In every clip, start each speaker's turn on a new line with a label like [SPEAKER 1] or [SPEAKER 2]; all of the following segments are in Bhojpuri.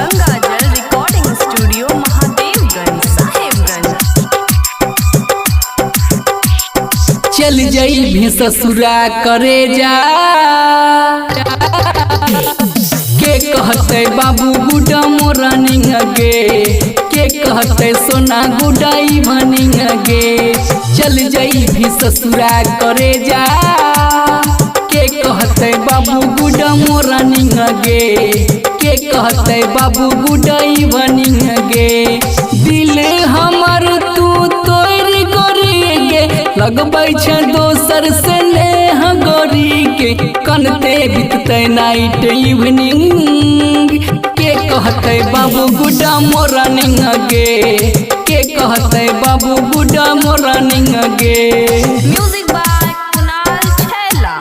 [SPEAKER 1] गंगाजल रिकॉर्डिंग स्टूडियो महादेवगंज साहेबगंज।
[SPEAKER 2] चल जाई भी ससुरा करे जा के कहते बाबू गुड मॉर्निंग गे, के कहते सोना गुड इवनिंग गे। चल जाई भी ससुरा करे जा के कहते बाबू गुड मॉर्निंग गे, के कहते बाबू गुड इवनिंग गे। दिल हमर तू तोड़ गोरी गे, लगबै छ दोसर से नेह गोरी के। कनते बितते नाइट इवनिंग, के कहते बाबू गुड मॉर्निंग गे, के कहते बाबू गुड मॉर्निंग गे।
[SPEAKER 1] म्यूजिक बाय कुणाल छैला।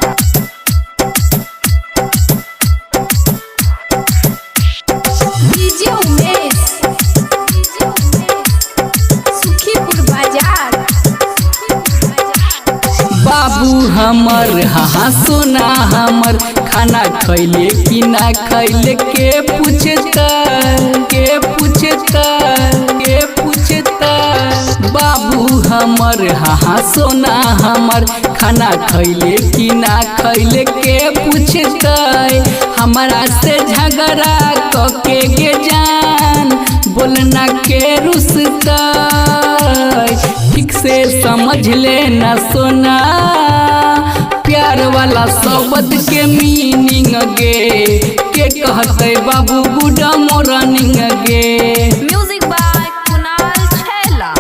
[SPEAKER 3] डीजे उमेश, सुखीपुर बाजार।
[SPEAKER 2] बाबू हमर हाँ सोना हमर, खाना खैले कि ना खैले के पूछता, के पूछता, के पूछता। बाबू हमर हाँ सोना हमर, खाना खैले कि ना खैले के पूछता। हमारा से झगड़ा कके गे जान, बोलना के रुसता। ठीक से समझ ले ना सोना, प्यार वाला शब्द के मीनिंग गे, के कहते बाबू गुड मॉर्निंग गे।
[SPEAKER 1] म्यूजिक बाय कुणाल छैला।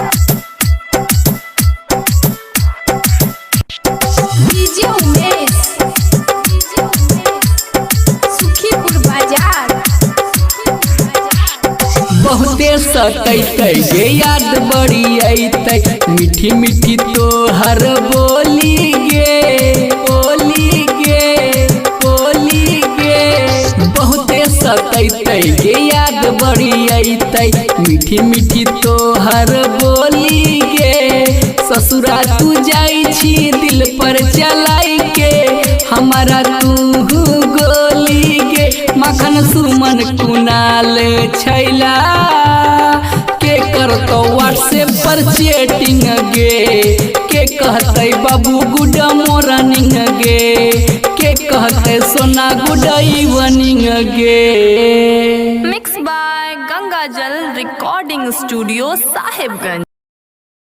[SPEAKER 3] डीजे उमेश, सुखीपुर बाजार।
[SPEAKER 2] बहुते सतैते गे, याद बड़ी अइतै, मीठी मीठी तोहर बोली गे, बोली गे, बोली गे। बहुते सतैते गे, याद बड़ी अइतै, मीठी मीठी तोहर बोली गे। ससुरा तू जाई छी दिल पर चलाई के, हमारा तू गोली गे। मखन सुमन कुणाल छैला, के करतो व्हाट्सएप पर चैटिंग गे, के कहते बाबू गुड मॉर्निंग गे, के कहते सोना गुड इवनिंग गे।
[SPEAKER 1] मिक्स बाय गंगाजल रिकॉर्डिंग स्टूडियो साहेबगंज।